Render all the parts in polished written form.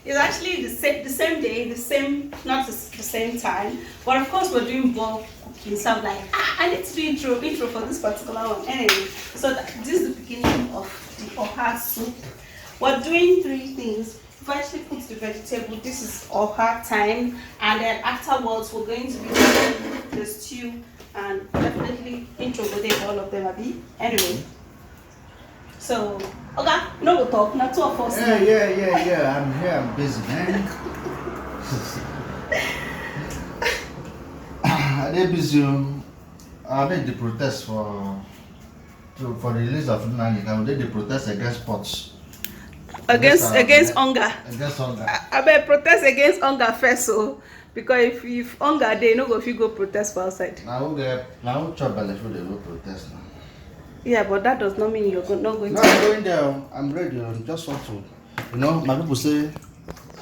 It's actually the same day, not the same time. But of course, we're doing bulk cooking. So I'm like, I need to do intro for this particular one. Anyway, so this is the beginning of the oha soup. We're doing three things. We've actually put the vegetable. This is oha time, and then afterwards we're going to be doing the stew, and definitely intro with all of them. Abi. Anyway. So, okay, no go talk, not two of us. Yeah. I'm here, I'm busy, man. I did busy. I did the protest for the release of Nani. I did the protest against pots. Against hunger. Against hunger. I bet protest against hunger first, so because if hunger they no go fit go protest for outside. Now who chop belle food they go protest now. Yeah, but that does not mean you're not going No, to. I'm going there. I'm ready. I just want to, my people say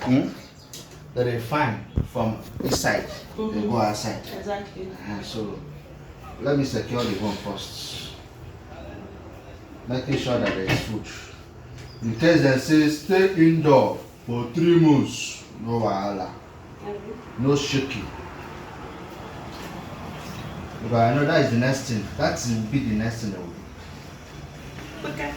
that they fine from inside, they go outside. Exactly. So let me secure the one first. Making sure that there is food. In case they say stay indoor for 3 months, no wahala, no shaking. But I know that is the next thing. That will be the next thing. Okay.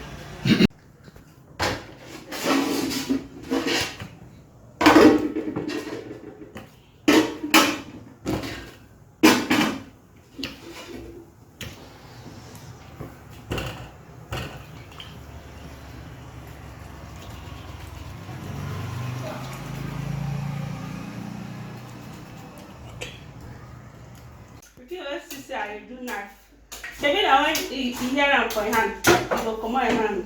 Okay, let's see how you do knife. Maybe that one you hear am for your hand. You go come on your hand.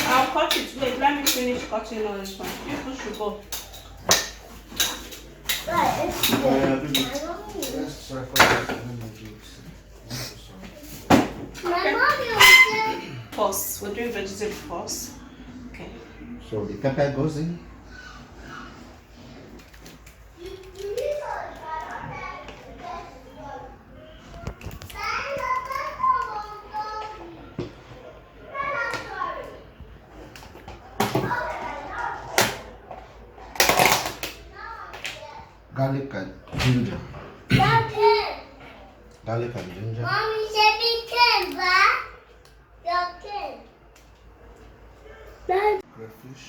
I'll cut it. Wait, let me finish cutting all this one. You push your go. Pause. We're doing vegetable pause. Okay. So the pepper goes in. Garlic and ginger. Garlic and ginger. Mommy said be 10, but you're 10. Crayfish.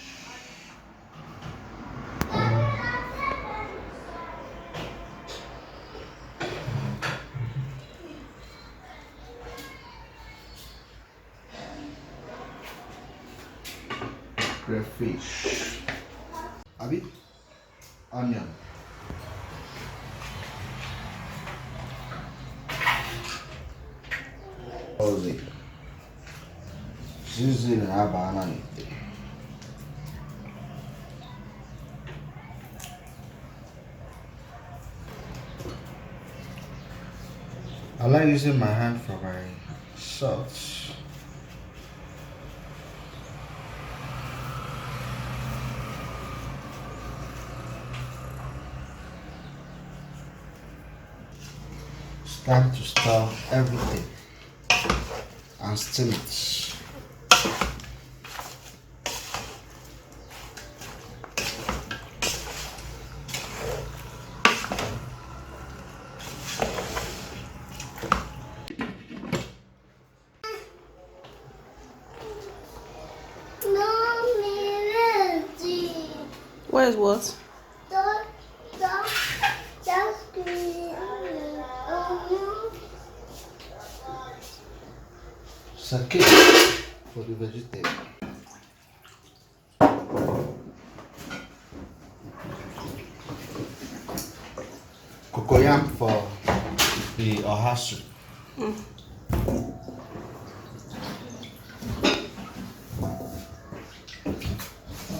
Crayfish. Abi? Onion. Rosé. Seasoning na banana. I like using my hand for my salt. It's time to stir everything and steam it. What is what? Sake for the vegetable. Cocoyam for the ohasu.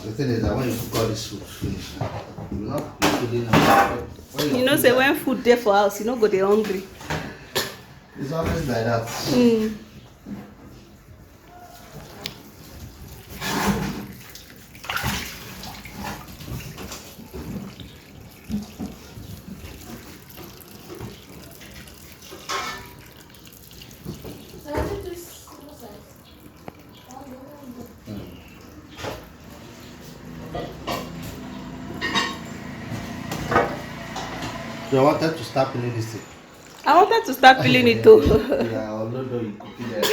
The thing is that when you cook all this food finish now, you not put it in. You know, say when food there for house, you know, go they hungry. It's always like that. You wanted to start peeling this thing. I wanted to start peeling it too. Yeah, although you cook it.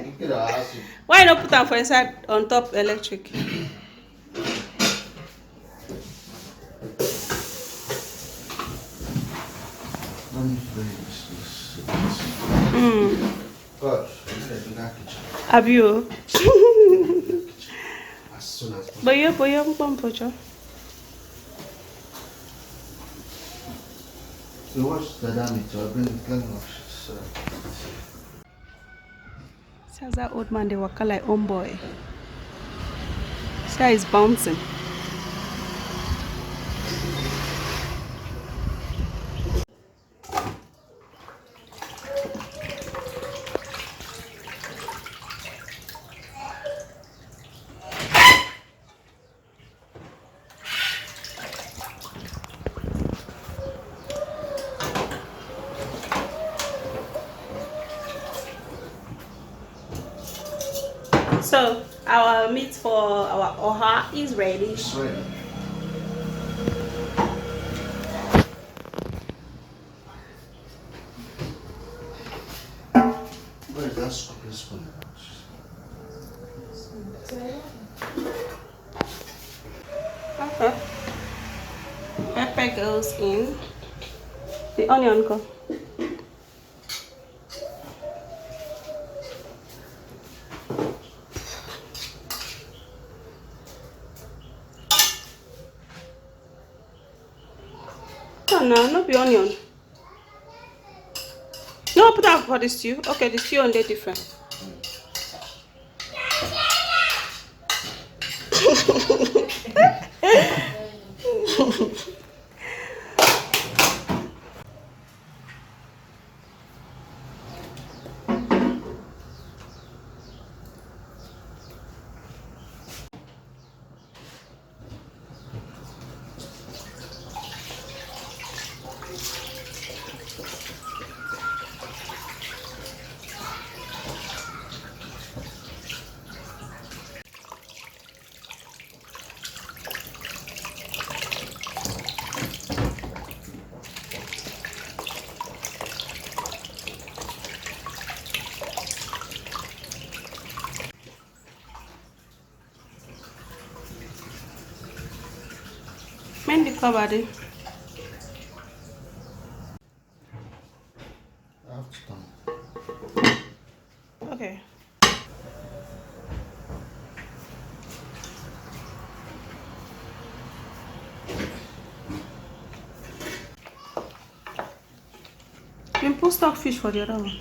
Cook it house. Why not put them for inside on top electric? Let me finish this. God, in that kitchen. Have you? As soon as possible. But you put So watch the damage. I'll bring the gun off. Says that old man, they were like homeboy. See how he's bouncing. So our meat for our oha is ready. It's ready. Where is that scooping spoon? Okay. Pepper goes in. The onion go. No, not the onion. No, put that for the stew. Okay, the stew on there different. Mend the cover there. Okay. You can put stockfish for the other one.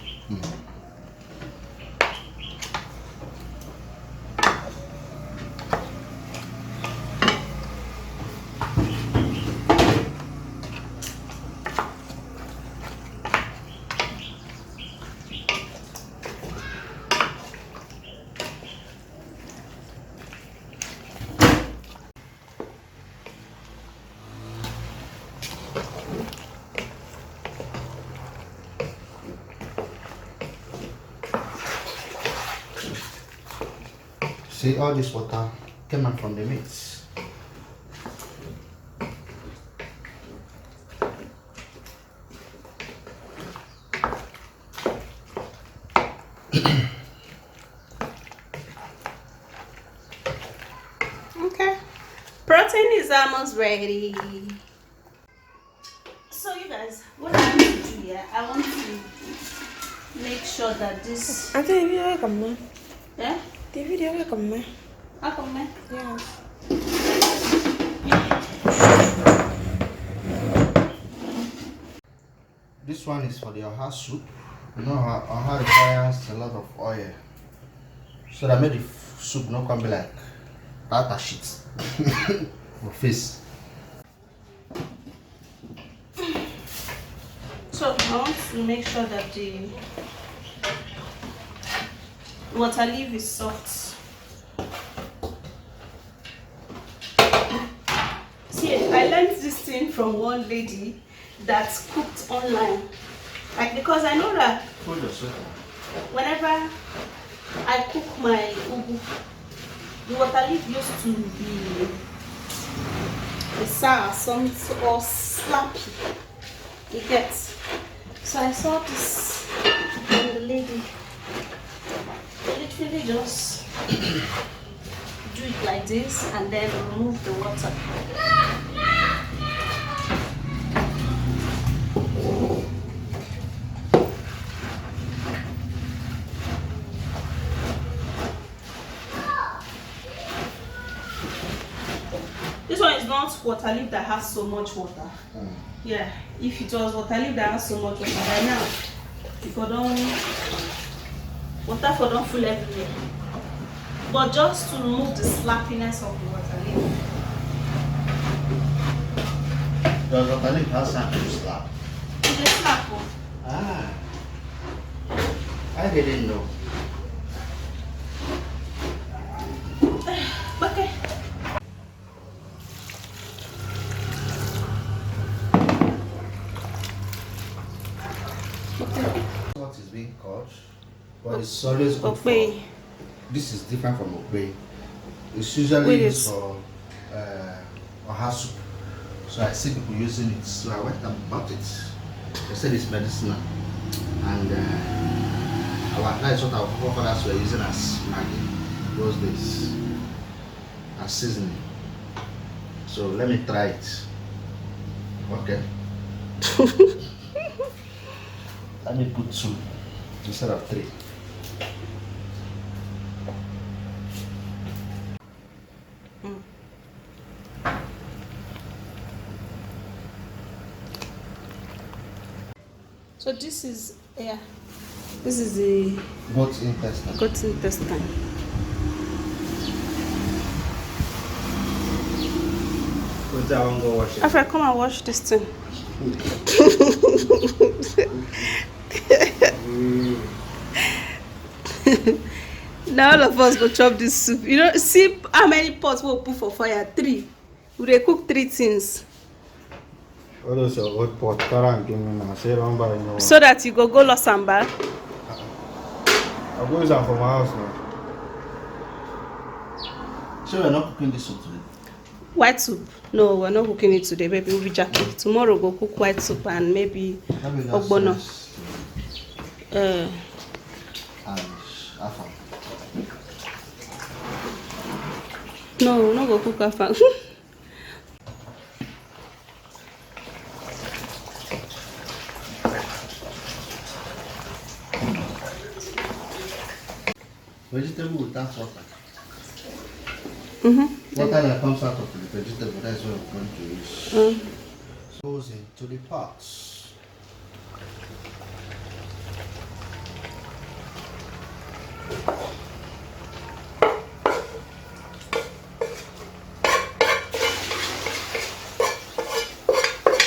See, all this water came out from the meats. Okay. Protein is almost ready. So you guys, what I want to do here, I want to make sure that this. I think video come on. Yeah? The video come on. How come, man? Yeah. This one is for the oha soup. You know, oha requires a lot of oil. So that made the soup not come be like tata shit. For face. So I want to make sure that the water leaf is soft. See, I learned this thing from one lady that cooked online. Like, because I know that Hold yourself. whenever I cook my ugu, the water leaf used to be sour, some or slappy. You get. So I saw this and the lady literally just do it like this and then remove the water. This one is not water leaf that has so much water. Yeah, if it was water leaf that has so much water, by now, if I don't, water for don't full everywhere. But just to remove the slappiness of the water leaf. Does water leaf have something to slap? It's a slap. Oh. Ah, I didn't know. Okay. What is being called? But it's always good for. This is different from okpei. It's usually used for oha soup. So I see people using it. So I went and bought it. They said it's medicinal. And that's what our forefathers were using as maggi those days. As seasoning. So let me try it. Okay. Let me put 2 instead of 3. So this is the Goat intestine. goat intestine. Put that one, go wash it. After come and wash this thing. Now all of us go chop this soup. You know, see how many pots we'll put for fire? 3. We dey cook 3 things. What is your old pot? Carry and give me now. Say don't buy no. So that you go lost and back. I go use them for my house now. So we're not cooking this soup today? White soup? No, we're not cooking it today, baby. We'll be jacking. Tomorrow we'll cook white soup and maybe ogbono. And afam. No, we're not gonna cook afam. Vegetable without water. Water Water that comes out of the vegetable, that's what we're going to use. Goes into the pots.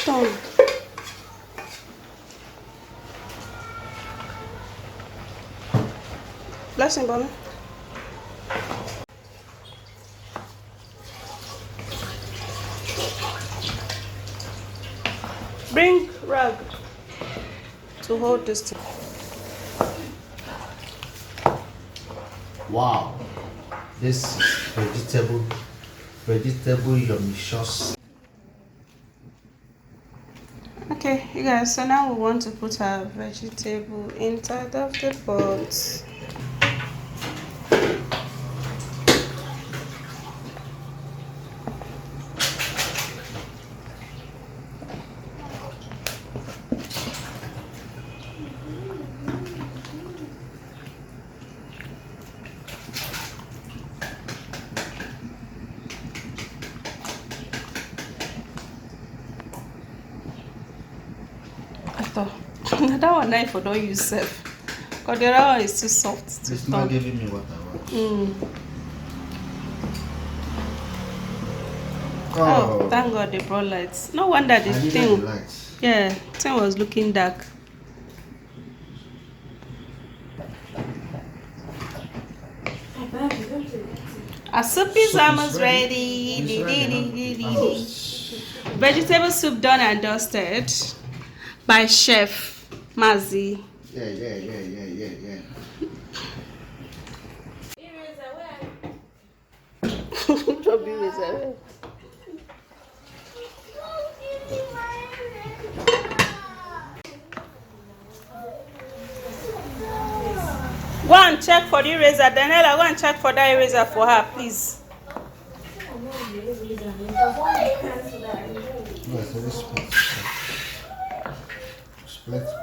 Done. Blessing, Bonnie. Bring rug to hold this thing. Wow, this is vegetable yummy sauce. Okay, you guys, so now we want to put our vegetable inside of the pot. That one knife I don't use self. Because the other one is too soft. It's not giving me what I want. Oh, thank God they brought lights. No wonder the I needed thing. the lights. Yeah, thing was looking dark. Our soup is almost ready. Vegetable soup done and dusted by Chef Mazi. Yeah. Go and check for the eraser. Daniela, go and check for that eraser for her, please. No, it's a split. Split.